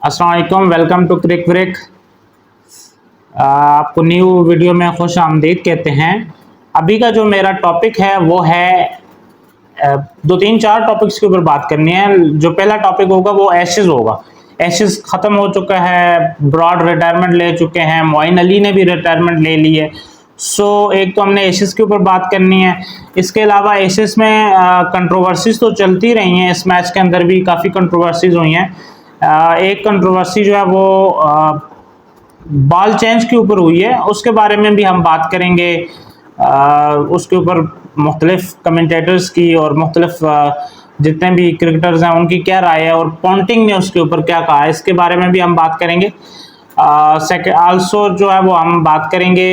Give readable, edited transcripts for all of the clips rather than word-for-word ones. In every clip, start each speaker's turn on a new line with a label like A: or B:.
A: अस्सलाम वालेकुम, welcome to Crick break. आपको न्यू वीडियो में खुश आमदीद कहते हैं। अभी का जो मेरा टॉपिक है वो है दो तीन चार टॉपिक्स के ऊपर बात करनी है। जो पहला टॉपिक होगा वो एशेज़ होगा। एशेज़ ख़त्म हो चुका है, ब्रॉड रिटायरमेंट ले चुके हैं, मोइन अली ने भी रिटायरमेंट ले ली है। एक तो हमने एशेज़ के ऊपर बात करनी है। इसके अलावा एशेज़ में कंट्रोवर्सीज़ तो चलती रही हैं। इस मैच के अंदर भी काफ़ी कंट्रोवर्सीज़ हुई हैं। एक कंट्रोवर्सी जो है वो बॉल चेंज के ऊपर हुई है, उसके बारे में भी हम बात करेंगे। उसके ऊपर मुख्तलिफ कमेंटेटर्स की और मुख्तलिफ जितने भी क्रिकेटर्स हैं उनकी क्या राय है, और पॉन्टिंग ने उसके ऊपर क्या कहा है, इसके बारे में भी हम बात करेंगे। आल्सो जो है वो हम बात करेंगे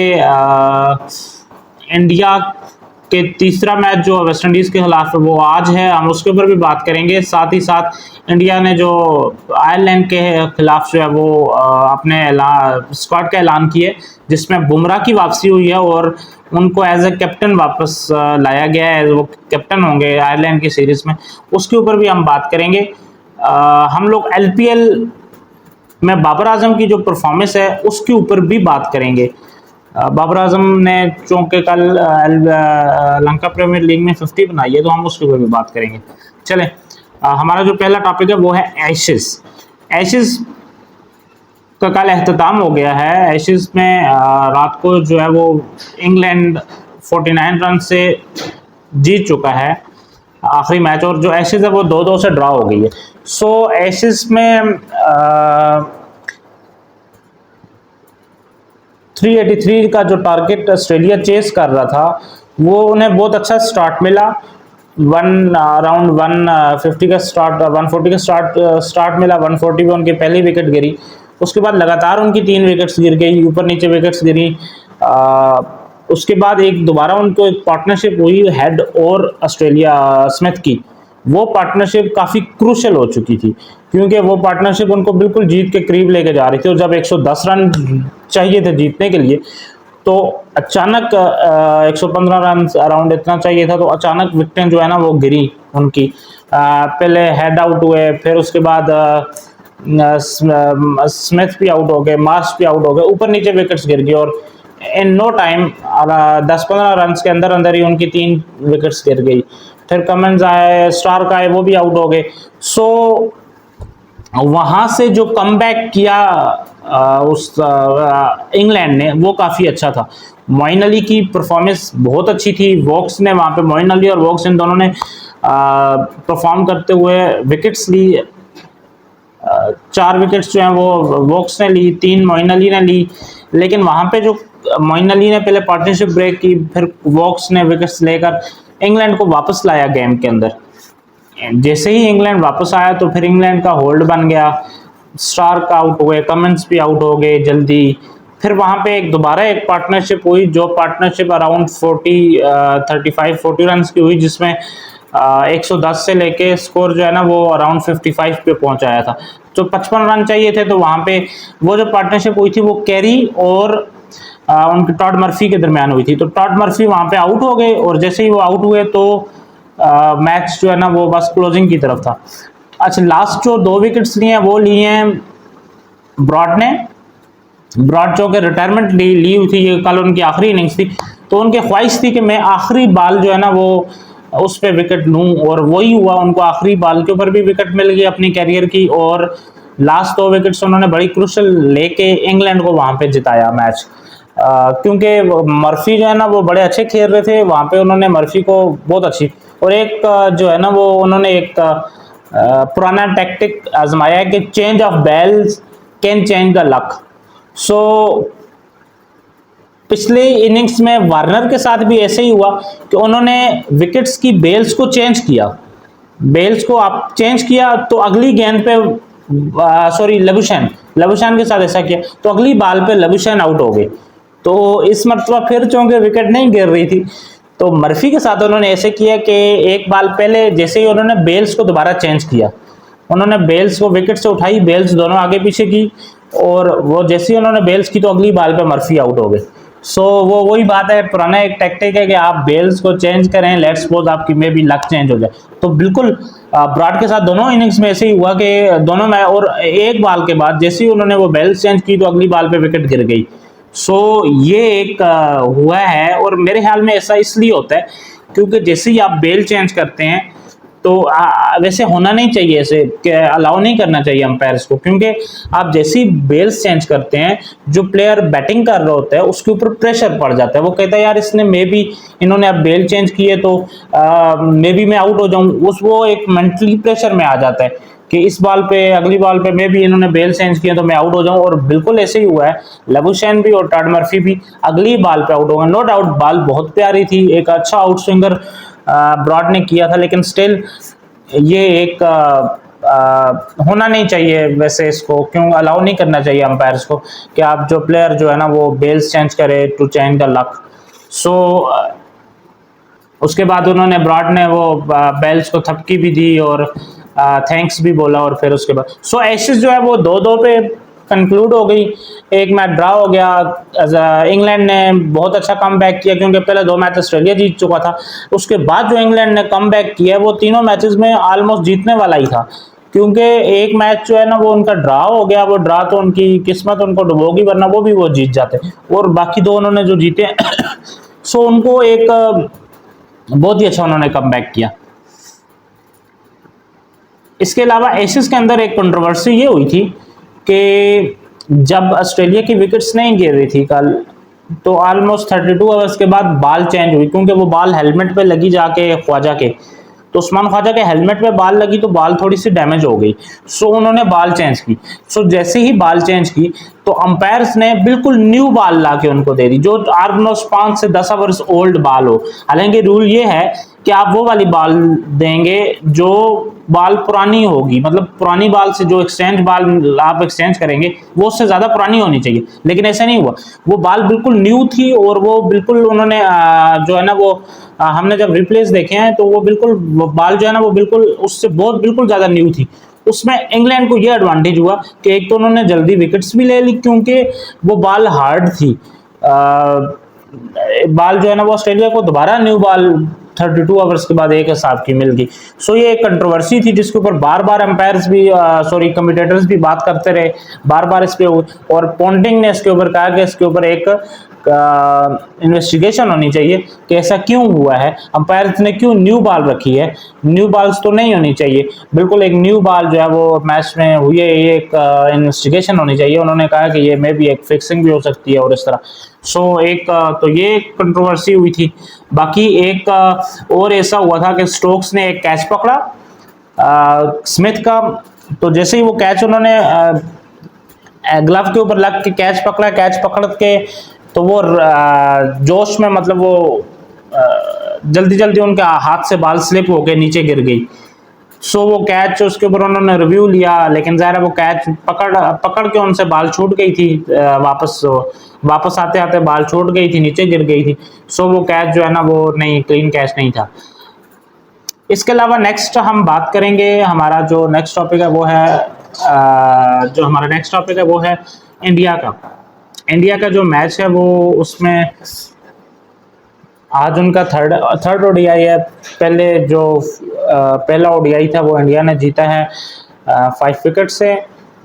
A: इंडिया के तीसरा मैच जो वेस्ट इंडीज़ के खिलाफ है वो आज है, हम उसके ऊपर भी बात करेंगे। साथ ही साथ इंडिया ने जो आयरलैंड के खिलाफ जो है वो अपने स्क्वाड का ऐलान किया, जिसमें बुमराह की वापसी हुई है और उनको एज ए कैप्टन वापस लाया गया है। वो कैप्टन होंगे आयरलैंड की सीरीज़ में, उसके ऊपर भी हम बात करेंगे। हम लोग LPL में बाबर आजम की जो परफॉर्मेंस है उसके ऊपर भी बात करेंगे। बाबर आजम ने चूँकि कल लंका प्रीमियर लीग में 50 बनाई है, तो हम उसके ऊपर भी बात करेंगे। चलें, हमारा जो पहला टॉपिक है वो है एशेज़। एशेज़ का कल अख्ताम हो गया है। एशेज़ में रात को जो है वो इंग्लैंड 49 रन से जीत चुका है आखिरी मैच, और जो एशेज़ है वो 2-2 से ड्रॉ हो गई है। एशेज़ में 383 का जो टारगेट ऑस्ट्रेलिया चेस कर रहा था वो उन्हें बहुत अच्छा स्टार्ट मिला। अराउंड 150 का स्टार्ट, 140 का स्टार्ट मिला। 140 में उनकी पहली विकेट गिरी। उसके बाद लगातार उनकी 3 विकेट्स गिर गई, ऊपर नीचे विकेट्स गिरी। उसके बाद दोबारा उनको एक पार्टनरशिप हुई हेड और ऑस्ट्रेलिया स्मिथ की। वो पार्टनरशिप काफ़ी क्रूशल हो चुकी थी, क्योंकि वो पार्टनरशिप उनको बिल्कुल जीत के करीब लेके जा रही थी। और जब 110 रन चाहिए थे जीतने के लिए, तो अचानक 115 रन अराउंड इतना चाहिए था, तो अचानक विकेटें जो है ना वो गिरी उनकी। पहले हेड आउट हुए, फिर उसके बाद स्मिथ भी आउट हो गए, मार्श भी आउट हो गए, ऊपर नीचे विकेट्स गिर गई, और इन नो टाइम 10-15 रन के अंदर अंदर ही उनकी 3 विकेट्स गिर गई। फिर कमेंस आए, स्टार्क आए, वो भी आउट हो गए। वहाँ से जो कमबैक किया उस इंग्लैंड ने, वो काफ़ी अच्छा था। मोइन अली की परफॉर्मेंस बहुत अच्छी थी। वॉक्स ने वहाँ पे, मोइन अली और वॉक्स इन दोनों ने परफॉर्म करते हुए विकेट्स ली। 4 विकेट्स जो हैं वो वॉक्स ने ली, 3 मोइन अली ने ली। लेकिन वहाँ पे जो मोइन अली ने पहले पार्टनरशिप ब्रेक की, फिर वॉक्स ने विकेट्स लेकर इंग्लैंड को वापस लाया गेम के अंदर। जैसे ही इंग्लैंड वापस आया तो फिर इंग्लैंड का होल्ड बन गया। स्टार्क आउट हुए, कमेंस भी आउट हो गए जल्दी। फिर वहाँ पे दोबारा एक पार्टनरशिप हुई, जो पार्टनरशिप अराउंड 40 रन की हुई, जिसमें 110 से लेके स्कोर जो है ना वो अराउंड 55 पे पहुँचाया था। जो 55 रन चाहिए थे, तो वहाँ पे वो जो पार्टनरशिप हुई थी वो कैरी और उनके टॉड मर्फी के दरमियान हुई थी। तो टॉड मर्फी वहाँ पे आउट हो गए, और जैसे ही वो आउट हुए तो मैच जो है ना वो बस क्लोजिंग की तरफ था। अच्छा, लास्ट जो 2 विकेट्स लिए हैं वो लिए हैं ब्रॉड ने। ब्रॉड जो कि रिटायरमेंट ली हुई थी, ये कल उनकी आखिरी इनिंग्स थी, तो उनकी ख्वाहिश थी कि मैं आखिरी बॉल जो है ना वो उस पर विकेट लूँ, और वही हुआ। उनको आखिरी बॉल के ऊपर भी विकेट मिल गई अपनी कैरियर की, और लास्ट 2 विकेट्स उन्होंने बड़ी क्रूशल लेके इंग्लैंड को वहाँ पे जिताया मैच। क्योंकि मर्फी जो है ना वो बड़े अच्छे खेल रहे थे वहाँ पे, उन्होंने मर्फी को बहुत अच्छी, और एक जो है ना वो उन्होंने एक पुराना टैक्टिक आजमाया है कि change of bails can change the luck. पिछले इनिंग्स में वार्नर के साथ भी ऐसे ही हुआ कि उन्होंने विकेट्स की बेल्स को चेंज किया। बेल्स को आप चेंज किया तो अगली गेंद पे लबुशैन के साथ ऐसा किया, तो अगली बॉल पे लबुशैन आउट हो गए। तो इस मरतबा फिर चूंकि विकेट नहीं गिर रही थी, तो मर्फी के साथ उन्होंने ऐसे किया कि एक बॉल पहले जैसे ही उन्होंने बेल्स को दोबारा चेंज किया, उन्होंने बेल्स को विकेट से उठाई, बेल्स दोनों आगे पीछे की, और वो जैसे ही उन्होंने बेल्स की तो अगली बॉल पे मर्फी आउट हो गए। वो वही बात है, पुराना एक टैक्टिक है कि आप बेल्स को चेंज करें, लेट्स सपोज आपकी मे भी लक चेंज हो जाए, तो बिल्कुल ब्राड के साथ दोनों इनिंग्स में ऐसे ही हुआ कि दोनों में, और एक बॉल के बाद जैसे ही उन्होंने वो बेल्स चेंज की तो अगली बॉल पे विकेट गिर गई। सो ये एक हुआ है, और मेरे ख्याल में ऐसा इसलिए होता है क्योंकि जैसे ही आप बेल चेंज करते हैं तो वैसे होना नहीं चाहिए, ऐसे अलाउ नहीं करना चाहिए अंपायर्स को, क्योंकि आप जैसे ही बेल्स चेंज करते हैं जो प्लेयर बैटिंग कर रहा होता है उसके ऊपर प्रेशर पड़ जाता है। वो कहता है यार इसने मे बी, इन्होंने अब बेल चेंज किए तो मे बी मैं आउट हो जाऊं, उस वो एक मेंटली प्रेशर में आ जाता है कि इस बॉल पे, अगली बॉल पे मे भी इन्होंने बेल चेंज किया तो मैं आउट हो जाऊं। और बिल्कुल ऐसे ही हुआ है, लबुशैन भी और टॉड मर्फी भी अगली बॉल पे आउट हो गए। नो डाउट बॉल बहुत प्यारी थी, एक अच्छा आउट स्विंगर ब्रॉड ने किया था, लेकिन स्टिल ये एक होना नहीं चाहिए वैसे, इसको क्यों अलाउ नहीं करना चाहिए अंपायर्स को कि आप जो प्लेयर जो है ना वो बेल्स चेंज करे टू चेंज द लक। सो उसके बाद उन्होंने, ब्रॉड ने वो बेल्स को थपकी भी दी और थैंक्स भी बोला, और फिर उसके बाद सो एशेज जो है वो 2-2 पे कंक्लूड हो गई। एक मैच ड्रा हो गया। इंग्लैंड ने बहुत अच्छा कम बैक किया क्योंकि पहले 2 मैच ऑस्ट्रेलिया जीत चुका था। उसके बाद जो इंग्लैंड ने कम बैक किया वो तीनों मैचेस में ऑलमोस्ट जीतने वाला ही था, क्योंकि एक मैच जो है ना वो उनका ड्रा हो गया। वो ड्रा तो उनकी किस्मत उनको डुबोगी, वरना वो भी वो जीत जाते, और बाकी 2 उन्होंने जो जीते सो उनको एक बहुत ही अच्छा उन्होंने कम बैक किया। इसके अलावा एशेज के अंदर एक कंट्रोवर्सी ये हुई थी कि जब ऑस्ट्रेलिया की विकेट्स नहीं गिर रही थी कल, तो ऑलमोस्ट 32 आवर्स के बाद बॉल चेंज हुई, क्योंकि वो बॉल हेलमेट पे लगी जाके ख्वाजा के, तो उस्मान ख्वाजा के हेलमेट पे बॉल लगी तो बॉल थोड़ी सी डैमेज हो गई। सो उन्होंने बॉल चेंज की। सो जैसे ही बॉल चेंज की तो अंपायर्स ने बिल्कुल न्यू बॉल ला के उनको दे दी, जो ऑलमोस्ट 5 से 10 आवर्स ओल्ड बॉल हो। हालांकि रूल ये है कि आप वो वाली बॉल देंगे जो बॉल पुरानी होगी, मतलब पुरानी बॉल से जो एक्सचेंज बॉल आप एक्सचेंज करेंगे वो उससे ज़्यादा पुरानी होनी चाहिए, लेकिन ऐसा नहीं हुआ। वो बॉल बिल्कुल न्यू थी, और वो बिल्कुल उन्होंने जो है ना वो हमने जब रिप्लेस देखे हैं तो वो बिल्कुल बॉल जो है ना वो बिल्कुल उससे बहुत बिल्कुल ज़्यादा न्यू थी। उसमें इंग्लैंड को ये एडवांटेज हुआ कि एक तो उन्होंने जल्दी विकेट्स भी ले ली क्योंकि वो बॉल हार्ड थी। बॉल जो है ना वो ऑस्ट्रेलिया को दोबारा न्यू बॉल 32 आवर्स के बाद एक हिसाब की मिल गई। सो ये एक कंट्रोवर्सी थी जिसके ऊपर बार बार अंपायर्स भी कमेंटेटर्स भी बात करते रहे बार बार इस पे, और पॉन्टिंग ने इसके ऊपर कहा कि इसके ऊपर एक इन्वेस्टिगेशन होनी चाहिए कि ऐसा क्यों हुआ है, अंपायर्स ने क्यों न्यू बॉल रखी है। न्यू बॉल्स तो नहीं होनी चाहिए, बिल्कुल एक न्यू बॉल जो है वो मैच में हुई है, ये एक इन्वेस्टिगेशन होनी चाहिए। उन्होंने कहा कि ये मे भी एक फिक्सिंग भी हो सकती है और इस तरह। सो एक तो ये कंट्रोवर्सी हुई थी। बाकी एक और ऐसा हुआ था कि स्टोक्स ने एक कैच पकड़ा स्मिथ का, तो जैसे ही वो कैच उन्होंने ग्लव के ऊपर लग के कैच पकड़ा, कैच पकड़ के तो वो जोश में, मतलब वो जल्दी जल्दी उनके हाथ से बॉल स्लिप होके नीचे गिर गई। सो वो कैच उसके ऊपर उन्होंने रिव्यू लिया, लेकिन ज़ाहिर है वो कैच पकड़ के उनसे बॉल छूट गई थी, वापस आते आते बॉल छूट गई थी, नीचे गिर गई थी। सो वो कैच जो है ना वो नहीं, क्लीन कैच नहीं था। इसके अलावा नेक्स्ट हम बात करेंगे, हमारा जो नेक्स्ट टॉपिक है वो है इंडिया का। इंडिया का जो मैच है वो, उसमें आज उनका थर्ड ओडीआई है। पहला ओडीआई था वो इंडिया ने जीता है 5 विकेट से,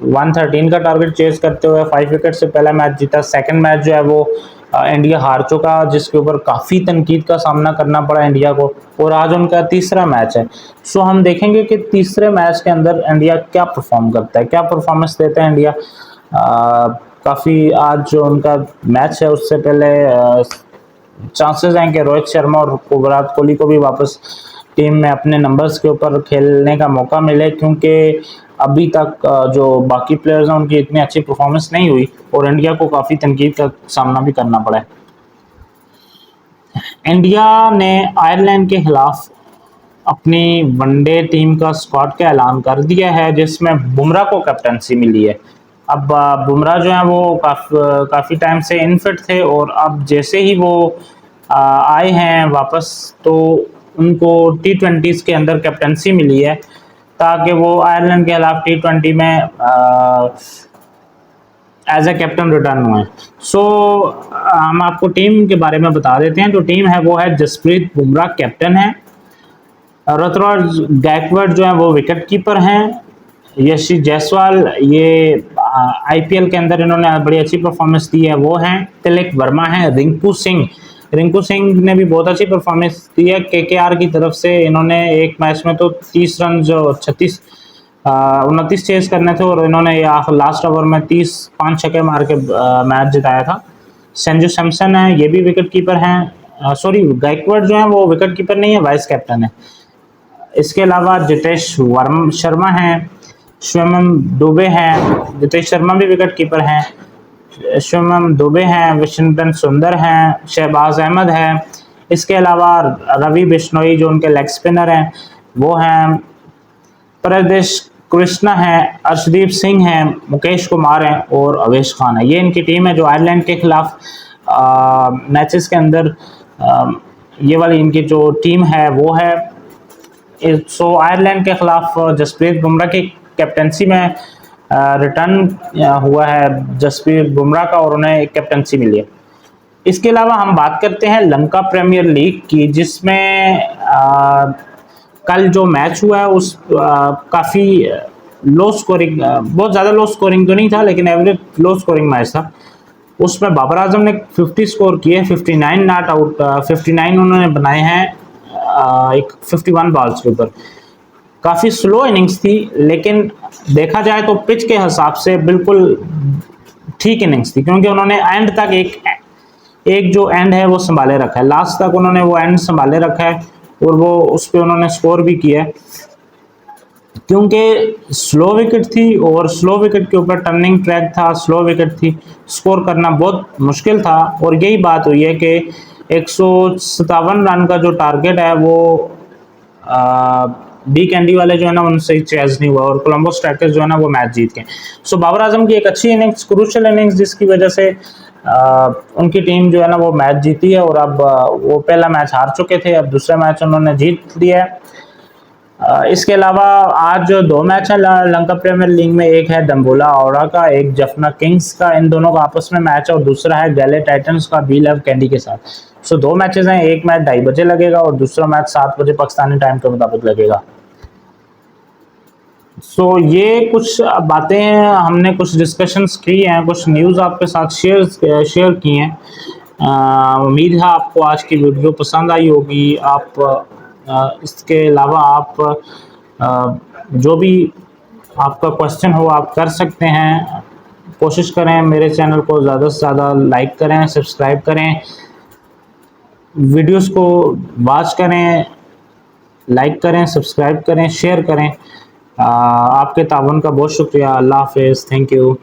A: 113 का टारगेट चेज करते हुए 5 विकेट से पहला मैच जीता। सेकंड मैच जो है वो इंडिया हार चुका, जिसके ऊपर काफ़ी तनकीद का सामना करना पड़ा इंडिया को, और आज उनका तीसरा मैच है। सो हम देखेंगे कि तीसरे मैच के अंदर इंडिया क्या परफॉर्म करता है, क्या परफॉर्मेंस देता है इंडिया। काफ़ी आज जो उनका मैच है उससे पहले चांसेस हैं कि रोहित शर्मा और विराट कोहली को भी वापस टीम में अपने नंबर्स के ऊपर खेलने का मौका मिले, क्योंकि अभी तक जो बाकी प्लेयर्स हैं उनकी इतनी अच्छी परफॉर्मेंस नहीं हुई और इंडिया को काफ़ी तनकीद का सामना भी करना पड़ा है। इंडिया ने आयरलैंड के खिलाफ अपनी वनडे टीम का स्क्वाड का ऐलान कर दिया है, जिसमें बुमराह को कैप्टनसी मिली है। अब बुमराह जो है वो काफ़ी टाइम से इनफिट थे, और अब जैसे ही वो आए हैं वापस तो उनको T20s के अंदर कैप्टनसी मिली है, ताकि वो आयरलैंड के खिलाफ T20 में एज ए कैप्टन रिटर्न हुए। सो हम आपको टीम के बारे में बता देते हैं। जो टीम है वो है जसप्रीत बुमराह कैप्टन है, ऋतुराज गायकवाड़ जो है वो विकेट कीपर हैं। यशी जायसवाल ये आईपीएल के अंदर इन्होंने बड़ी अच्छी परफॉर्मेंस दी है, वो हैं। तिलक वर्मा है। रिंकू सिंह ने भी बहुत अच्छी परफॉर्मेंस दी है केकेआर की तरफ से। इन्होंने एक मैच में तो 30 रन जो 29 चेज करने थे और इन्होंने लास्ट ओवर में 5 छक्के मार के मैच जिताया था। संजू सैमसन है, ये भी विकेट कीपर हैं। सॉरी, गायकवाड़ जो है वो विकेट कीपर नहीं है, वाइस कैप्टन है। इसके अलावा जितेश शर्मा हैं, शिवम दुबे हैं। जितेश शर्मा भी विकेट कीपर हैं। शिवम दुबे हैं, विशनदन सुंदर हैं, शहबाज अहमद है। इसके अलावा रवि बिश्नोई जो उनके लेग स्पिनर हैं वो हैं। प्रदेश कृष्णा है, अर्शदीप सिंह हैं, मुकेश कुमार हैं और अवेश खान है। ये इनकी टीम है जो आयरलैंड के खिलाफ मैचेस के अंदर ये वाली इनकी जो टीम है वो है। सो आयरलैंड के खिलाफ जसप्रीत बुमराह की कैप्टनसी में रिटर्न हुआ है जसप्रीत बुमराह का और उन्हें कैप्टनसी मिली है। इसके अलावा हम बात करते हैं लंका प्रीमियर लीग की, जिसमें कल जो मैच हुआ है उस काफ़ी लो स्कोरिंग, बहुत ज़्यादा लो स्कोरिंग तो नहीं था लेकिन एवरेज लो स्कोरिंग मैच था। उसमें बाबर आजम ने 50 स्कोर किए, 59 नॉट आउट, 59 उन्होंने बनाए हैं एक 51 बॉल्स के ऊपर। काफ़ी स्लो इनिंग्स थी लेकिन देखा जाए तो पिच के हिसाब से बिल्कुल ठीक इनिंग्स थी, क्योंकि उन्होंने एंड तक एक जो एंड है वो संभाले रखा है, लास्ट तक उन्होंने वो एंड संभाले रखा है और वो उस पर उन्होंने स्कोर भी किया है। क्योंकि स्लो विकेट थी और स्लो विकेट के ऊपर टर्निंग ट्रैक था, स्लो विकेट थी, स्कोर करना बहुत मुश्किल था। और यही बात हुई है कि 157 रन का जो टारगेट है वो डी कैंडी वाले जो है ना उनसे चेज नहीं हुआ और कोलंबो स्ट्राइकर्स जो है ना वो मैच जीत गए। सो बाबर आजम की एक अच्छी इनिंग्स, क्रूशियल इनिंग्स, जिसकी वजह से उनकी टीम जो है ना वो मैच जीती है और अब वो पहला मैच हार चुके थे, अब दूसरा मैच उन्होंने जीत लिया है। इसके अलावा आज 2 मैच हैं लंका प्रीमियर लीग में, एक है दम्बोला औरा का, एक जफना किंग्स का, इन दोनों का आपस में मैच है और दूसरा है गैले टाइटंस का बी लव कैंडी के साथ। सो 2 मैचेस हैं, एक मैच 2:30 बजे लगेगा और दूसरा मैच 7 बजे पाकिस्तानी टाइम के मुताबिक लगेगा। सो ये कुछ बातें हैं, हमने कुछ डिस्कशंस की हैं, कुछ न्यूज़ आपके साथ शेयर की हैं। उम्मीद है आपको आज की वीडियो पसंद आई होगी। आप इसके अलावा आप जो भी आपका क्वेश्चन हो आप कर सकते हैं। कोशिश करें मेरे चैनल को ज़्यादा से ज़्यादा लाइक करें, सब्सक्राइब करें, वीडियोस को वॉच करें, लाइक करें, सब्सक्राइब करें, शेयर करें। आपके ताउन का बहुत शुक्रिया। अल्लाह हाफिज़, थैंक यू।